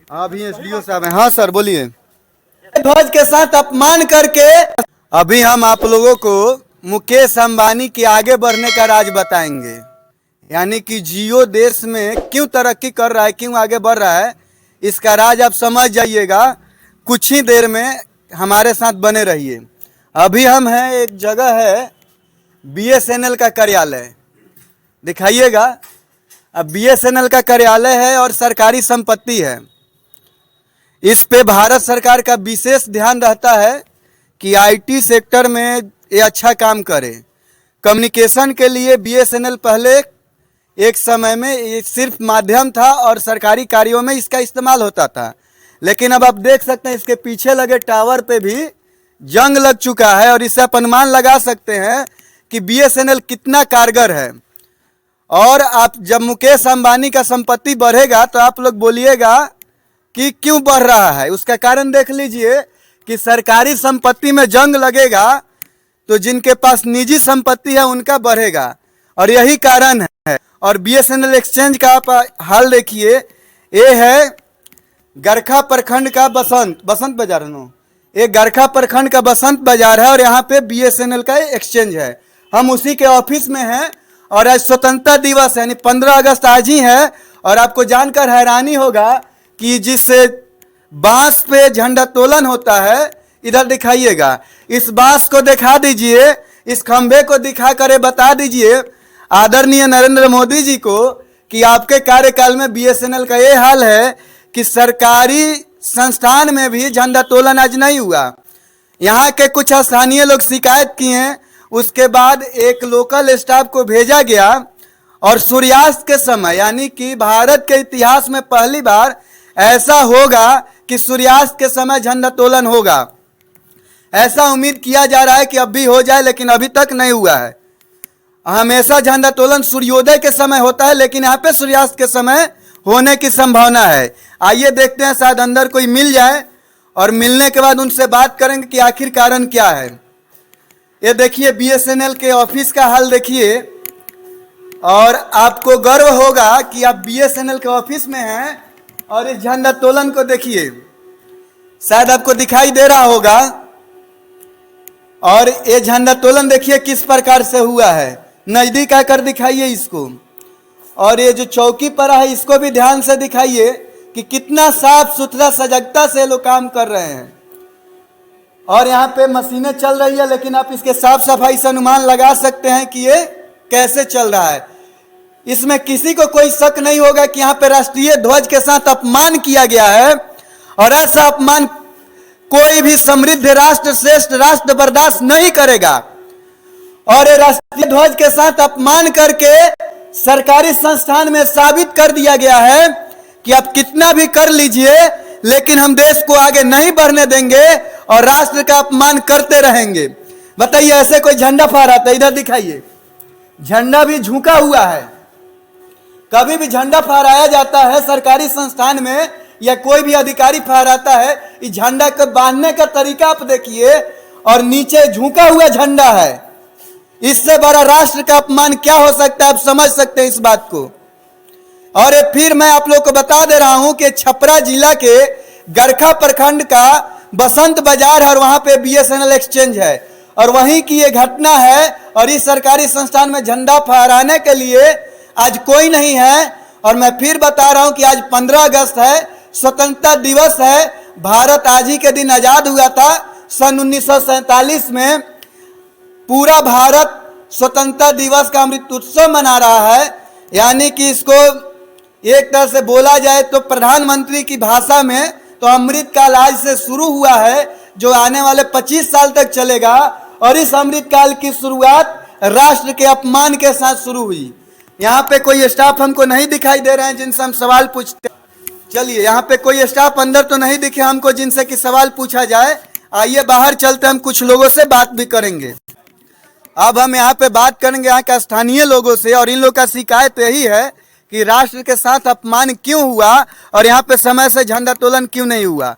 अभी एसडीओ साहब हैं। हाँ सर बोलिए। ध्वज के साथ अपमान करके अभी हम आप लोगों को मुकेश अंबानी के आगे बढ़ने का राज बताएंगे। यानी कि जियो देश में क्यों तरक्की कर रहा है, क्यों आगे बढ़ रहा है, इसका राज आप समझ जाइएगा। कुछ ही देर में हमारे साथ बने रहिए। अभी हम हैं, एक जगह है बीएसएनएल का कार्यालय, दिखाइएगा। अब बीएसएनएल का कार्यालय है और सरकारी संपत्ति है। इस पे भारत सरकार का विशेष ध्यान रहता है कि आईटी सेक्टर में ये अच्छा काम करे। कम्युनिकेशन के लिए बीएसएनएल पहले एक समय में ये सिर्फ माध्यम था और सरकारी कार्यों में इसका इस्तेमाल होता था, लेकिन अब आप देख सकते हैं इसके पीछे लगे टावर पे भी जंग लग चुका है और इससे आप अनुमान लगा सकते हैं कि बीएसएनएल कितना कारगर है। और आप जब मुकेश अंबानी का संपत्ति बढ़ेगा तो आप लोग बोलिएगा कि क्यों बढ़ रहा है। उसका कारण देख लीजिए कि सरकारी संपत्ति में जंग लगेगा तो जिनके पास निजी संपत्ति है उनका बढ़ेगा, और यही कारण है। और बीएसएनएल एक्सचेंज का आप हाल देखिए, ये है गरखा प्रखंड का बसंत बाजार नो, ये गरखा प्रखंड का बसंत बाजार है और यहाँ पे बीएसएनएल का एक्सचेंज है। हम उसी के ऑफिस में हैं और आज स्वतंत्रता दिवस यानी 15 अगस्त आज ही है। और आपको जानकर हैरानी होगा कि जिस बांस पे झंडोत्तोलन होता है, इधर दिखाइएगा, इस बांस को दिखा दीजिए, इस खंभे को दिखा कर बता दीजिए आदरणीय नरेंद्र मोदी जी को कि आपके कार्यकाल में बीएसएनएल का ये हाल है कि सरकारी संस्थान में भी झंडोत्तोलन आज नहीं हुआ। यहाँ के कुछ स्थानीय लोग शिकायत किए, उसके बाद एक लोकल स्टाफ को भेजा गया और सूर्यास्त के समय, यानी कि भारत के इतिहास में पहली बार ऐसा होगा कि सूर्यास्त के समय झंडोत्तोलन होगा। ऐसा उम्मीद किया जा रहा है कि अब भी हो जाए, लेकिन अभी तक नहीं हुआ है। हमेशा झंडोत्तोलन सूर्योदय के समय होता है, लेकिन यहाँ पे सूर्यास्त के समय होने की संभावना है। आइए देखते हैं, शायद अंदर कोई मिल जाए और मिलने के बाद उनसे बात करेंगे कि आखिर कारण क्या है। ये देखिए बीएसएनएल के ऑफिस का हाल देखिए, और आपको गर्व होगा कि आप बीएसएनएल के ऑफिस में हैं। और इस झंडोत्तोलन को देखिए, शायद आपको दिखाई दे रहा होगा। और ये झंडोत्तोलन देखिए किस प्रकार से हुआ है, नजदीक आकर दिखाइए इसको। और ये जो चौकी पर है इसको भी ध्यान से दिखाइए कि कितना साफ सुथरा सजगता से लोग काम कर रहे हैं। और यहाँ पे मशीनें चल रही है, लेकिन आप इसके साफ सफाई से अनुमान लगा सकते हैं कि ये कैसे चल रहा है। इसमें किसी को कोई शक नहीं होगा कि यहाँ पे राष्ट्रीय ध्वज के साथ अपमान किया गया है, और ऐसा अपमान कोई भी समृद्ध राष्ट्र, श्रेष्ठ राष्ट्र बर्दाश्त नहीं करेगा। और ये राष्ट्रीय ध्वज के साथ अपमान करके सरकारी संस्थान में साबित कर दिया गया है कि आप कितना भी कर लीजिए, लेकिन हम देश को आगे नहीं बढ़ने देंगे और राष्ट्र का अपमान करते रहेंगे। बताइए, ऐसे कोई झंडा फहराता है? इधर दिखाइए, झंडा भी झुका हुआ है। कभी भी झंडा फहराया जाता है सरकारी संस्थान में या कोई भी अधिकारी फहराता है, इस झंडा को बांधने का तरीका आप देखिए, और नीचे झुका हुआ झंडा है। इससे बड़ा राष्ट्र का अपमान क्या हो सकता है, आप समझ सकते हैं इस बात को। और फिर मैं आप लोग को बता दे रहा हूं कि छपरा जिला के गरखा प्रखंड का बसंत बाजार है और वहां पे बीएसएनएल एक्सचेंज है, और वहीं की ये घटना है। और इस सरकारी संस्थान में झंडा फहराने के लिए आज कोई नहीं है। और मैं फिर बता रहा हूं कि आज 15 अगस्त है, स्वतंत्रता दिवस है। भारत आज ही के दिन आजाद हुआ था, सन 1947 में। पूरा भारत स्वतंत्रता दिवस का अमृत उत्सव मना रहा है। यानी कि इसको एक तरह से बोला जाए तो प्रधानमंत्री की भाषा में तो अमृत काल आज से शुरू हुआ है, जो आने वाले 25 साल तक चलेगा। और इस अमृत काल की शुरुआत राष्ट्र के अपमान के साथ शुरू हुई। यहाँ पे कोई स्टाफ हमको नहीं दिखाई दे रहे हैं जिनसे हम सवाल पूछते। चलिए, यहाँ पे कोई स्टाफ अंदर तो नहीं दिखे हमको जिनसे कि सवाल पूछा जाए। आइए बाहर चलते, हम कुछ लोगों से बात भी करेंगे। अब हम यहाँ पे बात करेंगे यहाँ के स्थानीय लोगों से, और इन लोगों का शिकायत यही है कि राष्ट्र के साथ अपमान क्यों हुआ और यहाँ पे समय से झंडोत्तोलन क्यों नहीं हुआ।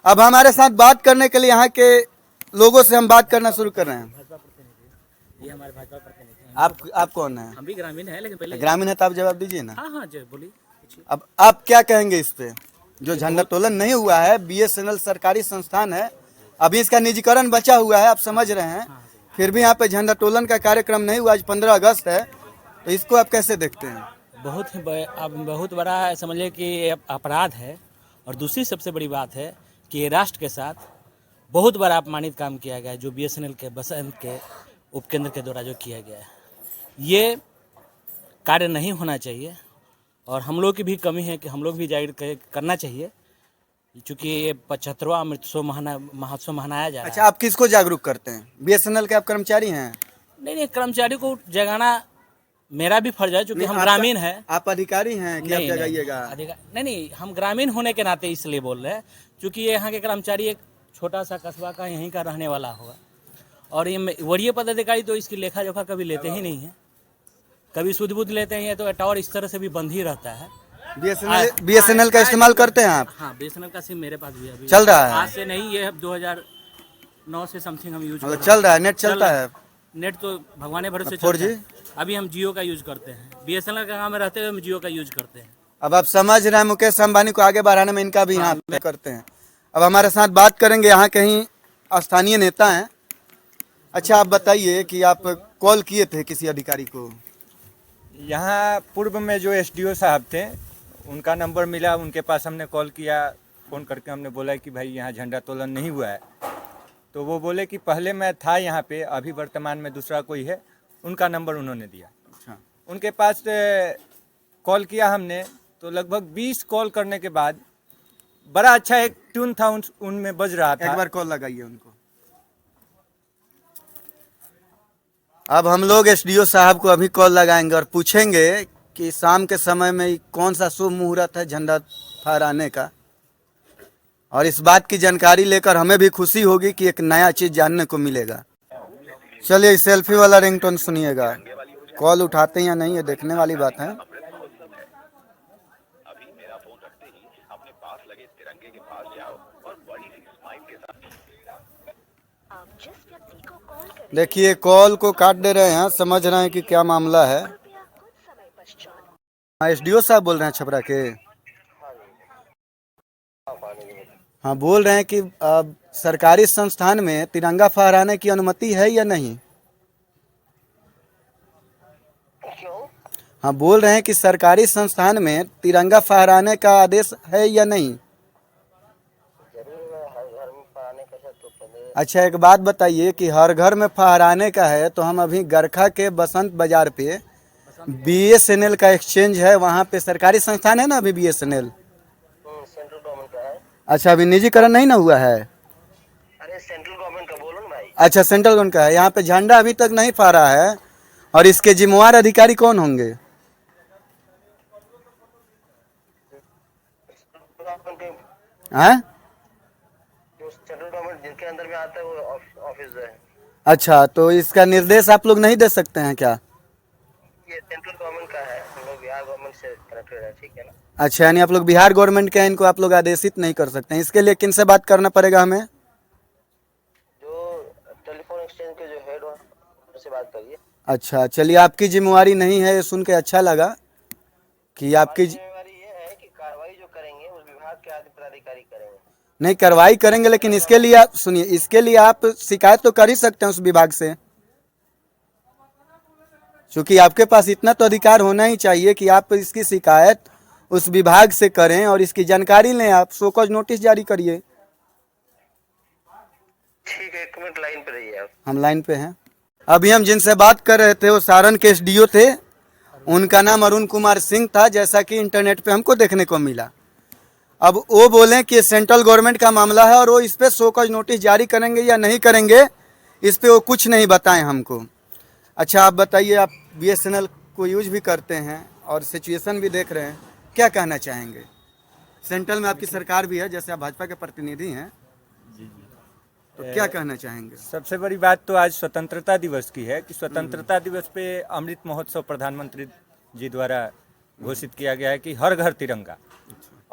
अब हमारे साथ बात करने के लिए यहाँ के लोगों से हम बात करना शुरू कर रहे हैं। ये हमारे भाजपा प्रतिनिधि हैं। आप कौन है? हम भी ग्रामीण हैं, लेकिन पहले ग्रामीण है तो आप जवाब दीजिए ना। हाँ हाँ, जो बोलिए। अब आप क्या कहेंगे इस पे? जो झंडोत्तोलन नहीं हुआ है, बीएसएनएल सरकारी संस्थान है, अभी इसका निजीकरण बचा हुआ है, आप समझ रहे हैं, फिर भी यहाँ पे झंडोत्तोलन का कार्यक्रम नहीं हुआ। आज 15 अगस्त है, तो इसको आप कैसे देखते हैं? अब बहुत बड़ा समझ लीजिए कि अपराध है। और दूसरी सबसे बड़ी बात है कि ये राष्ट्र के साथ बहुत बड़ा अपमानित काम किया गया है, जो बीएसएनएल के बसंत के उपकेंद्र के द्वारा जो किया गया है। ये कार्य नहीं होना चाहिए और हम लोग की भी कमी है कि हम लोग भी जाहिर करना चाहिए, क्योंकि ये 75वां अमृतसर महोत्सव मनाया जा रहा है। अच्छा, आप किसको जागरूक करते हैं? बीएसएनएल के आप कर्मचारी हैं? नहीं, कर्मचारी को जगाना मेरा भी फर्ज है, क्योंकि हम ग्रामीण हैं। आप अधिकारी हैं कि आप जगाइएगा? नहीं, हम ग्रामीण होने के नाते इसलिए बोल रहे हैं, क्योंकि ये यहाँ के कर्मचारी एक छोटा सा कस्बा का यहीं का रहने वाला होगा, और ये वरीय पदाधिकारी तो इसकी लेखा जोखा कभी लेते ही नहीं है, कभी सुध बुध लेते हैं, तो टावर इस तरह से भी बंद ही रहता है। बीएसएनएल का इस्तेमाल करते हैं आप? हाँ, बीएसएनएल का सिम मेरे पास भी अभी चल रहा है? आज से नहीं, ये 2009 से समथिंग हम यूज चल रहा है, नेट चलता है? नेट तो भगवान भरोसे चलता है। अभी हम जियो का यूज करते हैं, बीएसएनएल का काम में रहते हुए हम जियो का यूज करते हैं। अब आप समझ रहे हैं, मुकेश अंबानी को आगे बढ़ाने में इनका भी यहाँ पे करते हैं। अब हमारे साथ बात करेंगे, यहाँ कहीं स्थानीय नेता हैं। अच्छा, आप बताइए कि आप कॉल किए थे किसी अधिकारी को? यहाँ पूर्व में जो एसडीओ साहब थे, उनका नंबर मिला, उनके पास हमने कॉल किया, फ़ोन करके हमने बोला कि भाई यहाँ झंडोत्तोलन नहीं हुआ है। तो वो बोले कि पहले मैं था यहाँ पे, अभी वर्तमान में दूसरा कोई है, उनका नंबर उन्होंने दिया। अच्छा, उनके पास कॉल किया हमने, तो लगभग 20 कॉल करने के बाद बड़ा अच्छा एक ट्यून था उनमें बज रहा था। एक बार कॉल लगाइए उनको। अब हम लोग एसडीओ साहब को अभी कॉल लगाएंगे और पूछेंगे कि शाम के समय में कौन सा शुभ मुहूर्त है झंडा फहराने का, और इस बात की जानकारी लेकर हमें भी खुशी होगी कि एक नया चीज जानने को मिलेगा। चलिए, सेल्फी वाला रिंगटोन सुनिएगा। कॉल उठाते या नहीं, ये देखने वाली बात है। देखिए, कॉल को काट दे रहे हैं, समझ रहे हैं कि क्या मामला है। एसडीओ साहब बोल रहे हैं छपरा के? हाँ, बोल रहे हैं कि सरकारी संस्थान में तिरंगा फहराने की अनुमति है या नहीं? हाँ, बोल रहे हैं कि सरकारी संस्थान में तिरंगा फहराने का आदेश है या नहीं? अच्छा, एक बात बताइए कि हर घर में फहराने का है, तो हम अभी गरखा के बसंत बाजार पे बीएसएनएल का एक्सचेंज है, वहाँ पे सरकारी संस्थान है ना अभी बीएसएनएल? सेंट्रल गवर्नमेंट का है। अच्छा, अभी निजीकरण नहीं ना हुआ है? अरे सेंट्रल गवर्नमेंट का बोलो ना भाई। अच्छा, सेंट्रल गवर्नमेंट का है। यहाँ पे झंडा अभी तक नहीं फहरा है, और इसके जिम्मेवार अधिकारी कौन होंगे? हैं? सेंट्रल गवर्नमेंट जिनके अंदर में आता है वो ऑफिस है। अच्छा, तो इसका निर्देश आप लोग नहीं दे सकते हैं क्या? ये सेंट्रल गवर्नमेंट का है, हम लोग बिहार गवर्नमेंट से कनेक्टेड है, ठीक है ना। अच्छा, यानी आप लोग बिहार गवर्नमेंट के हैं, इनको आप लोग आदेशित नहीं कर सकते हैं। इसके लिए किन से बात करना पड़ेगा हमें? जो टेलीफोन एक्सचेंज के जो हेड से बात करिए। अच्छा, चलिए, आपकी जिम्मेवारी नहीं है, ये सुन के अच्छा लगा कि आपकी जिम्मेवारी ये है कि कार्रवाई जो करेंगे उस विभाग के आदि पदाधिकारी करेंगे। नहीं, कार्रवाई करेंगे, लेकिन इसके लिए आप सुनिए, इसके लिए आप शिकायत तो कर ही सकते हैं उस विभाग से, क्योंकि आपके पास इतना तो अधिकार होना ही चाहिए कि आप इसकी शिकायत उस विभाग से करें और इसकी जानकारी लें। आप शोकॉज नोटिस जारी करिए। ठीक है, 1 मिनट लाइन पे रहिए आप। हम लाइन पे हैं। अभी हम जिनसे बात कर रहे थे वो सारण के एसडीओ थे, उनका नाम अरुण कुमार सिंह था, जैसा कि इंटरनेट पे हमको देखने को मिला। अब वो बोले कि सेंट्रल गवर्नमेंट का मामला है और वो इस पे शोकॉज नोटिस जारी करेंगे या नहीं करेंगे, इस पे वो कुछ नहीं बताएं हमको। अच्छा, आप बताइए, आप बीएसएनएल को यूज भी करते हैं और सिचुएशन भी देख रहे हैं, क्या कहना चाहेंगे? सेंट्रल में आपकी सरकार भी है, जैसे आप भाजपा के प्रतिनिधि हैं, तो क्या कहना चाहेंगे? सबसे बड़ी बात तो आज स्वतंत्रता दिवस की है कि स्वतंत्रता दिवस पे अमृत महोत्सव प्रधानमंत्री जी द्वारा घोषित किया गया है कि हर घर तिरंगा।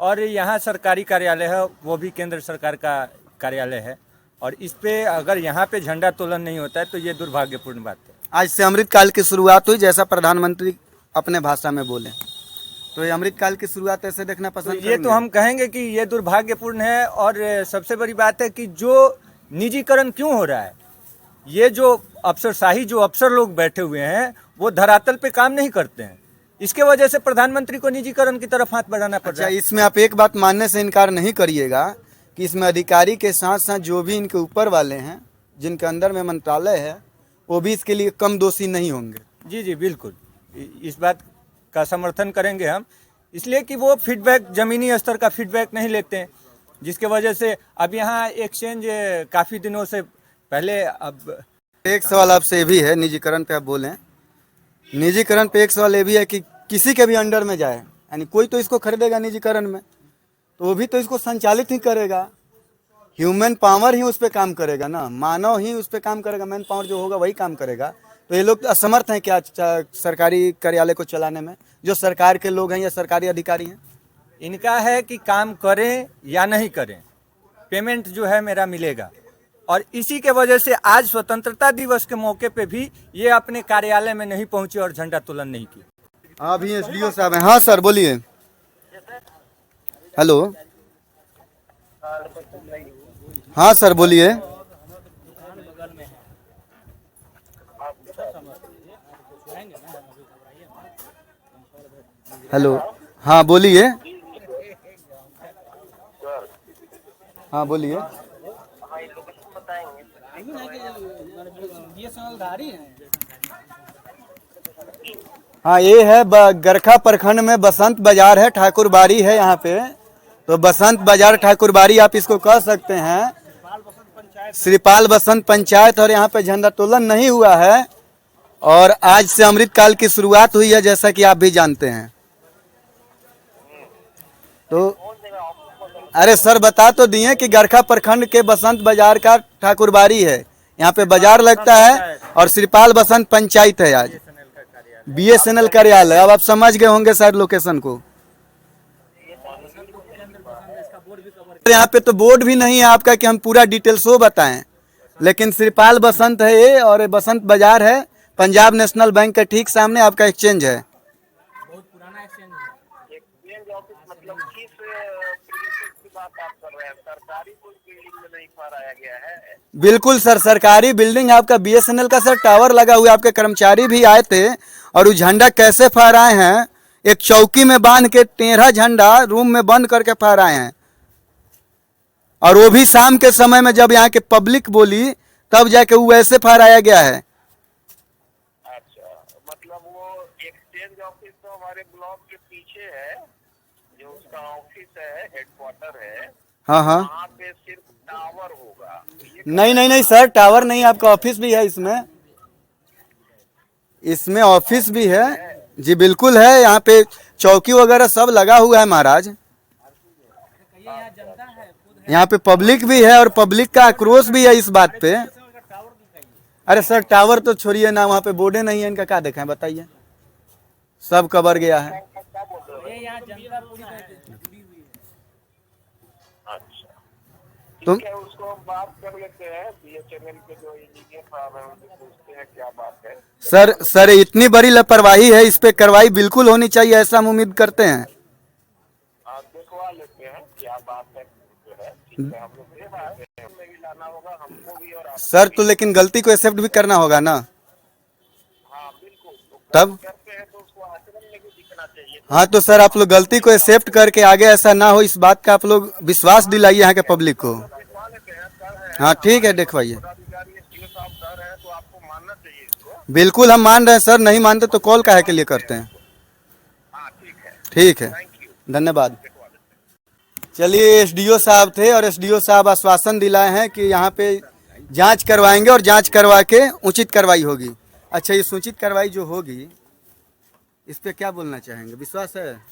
और यहाँ सरकारी कार्यालय है, वो भी केंद्र सरकार का कार्यालय है, और इस पे अगर यहाँ पे झंडा तोलन नहीं होता है तो ये दुर्भाग्यपूर्ण बात है। आज से अमृत काल की शुरुआत हुई, जैसा प्रधानमंत्री अपने भाषा में बोले, तो ये अमृतकाल की शुरुआत ऐसे देखना तो पसंद ये करेंगे? तो हम कहेंगे कि ये दुर्भाग्यपूर्ण है। और सबसे बड़ी बात है कि जो निजीकरण क्यों हो रहा है, ये जो अफसरशाही जो अफसर लोग बैठे हुए हैं वो धरातल पे काम नहीं करते हैं। इसके वजह से प्रधानमंत्री को निजीकरण की तरफ हाथ बढ़ाना पड़ अच्छा, रहा है। इसमें आप एक बात मानने से इनकार नहीं करिएगा कि इसमें अधिकारी के साथ साथ जो भी इनके ऊपर वाले हैं, जिनके अंदर में मंत्रालय है, वो भी इसके लिए कम दोषी नहीं होंगे। जी जी बिल्कुल, इस बात का समर्थन करेंगे हम, इसलिए कि वो फीडबैक जमीनी स्तर का फीडबैक नहीं लेते हैं, जिसके वजह से अब यहाँ एक्सचेंज काफ़ी दिनों से पहले अब एक सवाल आपसे ये भी है, निजीकरण पे आप बोलें, निजीकरण पे एक सवाल ये भी है कि किसी के भी अंडर में जाए, यानी कोई तो इसको खरीदेगा निजीकरण में, तो वो भी तो इसको संचालित ही करेगा। ह्यूमन पावर ही उस पर काम करेगा ना, मानव ही उस पर काम करेगा, मैन पावर जो होगा वही काम करेगा। तो ये लोग असमर्थ हैं क्या सरकारी कार्यालय को चलाने में, जो सरकार के लोग हैं या सरकारी अधिकारी हैं? इनका है कि काम करें या नहीं करें, पेमेंट जो है मेरा मिलेगा। और इसी के वजह से आज स्वतंत्रता दिवस के मौके पे भी ये अपने कार्यालय में नहीं पहुंचे और झंडा तोलन नहीं की। अभी एसडीओ साहब हैं। हाँ सर बोलिए। हेलो, हाँ सर बोलिए। हेलो, हाँ बोलिए। हाँ बोलिए। हाँ, ये लोकेशन बताएंगे। हाँ ये है गरखा प्रखंड में बसंत बाजार है, ठाकुर बाड़ी है यहाँ पे। तो बसंत बाजार ठाकुर बाड़ी आप इसको कह सकते हैं, श्रीपाल बसंत पंचायत। और यहाँ पे झंडा तोलन नहीं हुआ है और आज से अमृतकाल की शुरुआत हुई है, जैसा कि आप भी जानते हैं। तो अरे सर बता तो दिए कि गरखा प्रखंड के बसंत बाजार का ठाकुर बाड़ी है, यहाँ पे बाजार लगता है और श्रीपाल बसंत पंचायत है आज BSNL कार्यालय। अब आप समझ गए होंगे शायद लोकेशन को। यहाँ पे तो बोर्ड भी नहीं है आपका कि हम पूरा डिटेल्स वो बताएं, लेकिन श्रीपाल बसंत है ये, और ये बसंत बाजार है, पंजाब नेशनल बैंक के ठीक सामने आपका एक्सचेंज है। एक्सचेंज ऑफिस मतलब किस प्रीमिसेस की बात आप कर रहे हैं? सरकारी कोई बिल्डिंग में नहीं फहराया गया है? बिल्कुल सर, सरकारी बिल्डिंग आपका BSNL का सर टावर लगा हुआ है। आपके कर्मचारी भी आए थे और वो झंडा कैसे फहराए हैं, एक चौकी में बांध के 13 झंडा रूम में बंद करके फहराए हैं, और वो भी शाम के समय में जब यहाँ के पब्लिक बोली तब जाके वो ऐसे फहराया गया है। अच्छा, मतलब वो एक्सचेंज ऑफिस तो हमारे ब्लॉक के पीछे है, जो उसका ऑफिस है, हेडक्वार्टर है, हाँ हाँ, वहाँ पे सिर्फ टावर होगा। ये नहीं सर, टावर नहीं, आपका ऑफिस भी है इसमें, इसमें ऑफिस भी है जी, बिल्कुल है। यहाँ पे चौकी वगैरह सब लगा हुआ है महाराज। यहाँ पे पब्लिक भी है और पब्लिक का आक्रोश भी है इस बात पे। अरे सर टावर तो छोड़िए ना, वहाँ पे बोर्डे नहीं है, इनका क्या देखा है बताइए, सब कवर गया है। अच्छा, तुम ठीक है, उसको हम बात कर लेते हैं। BSNL के जो इंजीनियर साहब हैं उनसे पूछते हैं क्या बात है। सर इतनी बड़ी लापरवाही है, इस पे कार्रवाई बिल्कुल होनी चाहिए, ऐसा हम उम्मीद करते हैं। आप देखवा लेते हैं क्या बात है, जो है ठीक है, हम लोग देख आते हैं, हमें भी लाना होगा, हमको भी और आपको सर भी। तो लेकिन गलती को एक्सेप्ट भी करना होगा ना, हाँ बिल्कुल, तो तब करते हैं तो उसको आचरण में भी दिखना चाहिए। हाँ तो सर आप लोग गलती को एक्सेप्ट करके आगे ऐसा ना हो, इस बात का आप लोग विश्वास दिलाइए यहाँ के पब्लिक को। देखवा लेते हैं, कर रहे हैं, हाँ ठीक है, दिखवाइए। पदाधिकारी SDO साहब कह रहे हैं तो आपको मानना चाहिए इसको। बिल्कुल हम मान रहे हैं सर, नहीं मानते तो कॉल काहे के लिए करते हैं। हाँ ठीक है, ठीक है, थैंक यू, धन्यवाद। देखवा लेते हैं। चलिए SDO साहब थे और SDO साहब आश्वासन दिलाए हैं कि यहाँ पे जांच करवाएंगे और जांच करवा के उचित कार्रवाई होगी। अच्छा, ये सूचित कार्रवाई जो होगी इस पे क्या बोलना चाहेंगे, विश्वास है?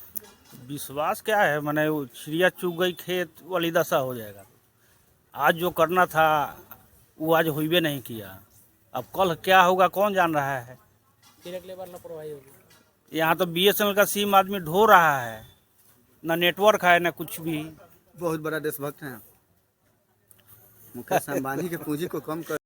विश्वास क्या है, मैंने वो चिड़िया चुग गई खेत वाली दशा हो जाएगा। आज जो करना था वो आज हुई नहीं किया, अब कल क्या होगा कौन जान रहा है। फिर अगले बार लापरवाही होगी। यहाँ तो BSNL का सिम आदमी ढो रहा है, ना नेटवर्क है ना कुछ भी। बहुत बड़ा देशभक्त हैं, मुकेश अंबानी के पूंजी को कम कर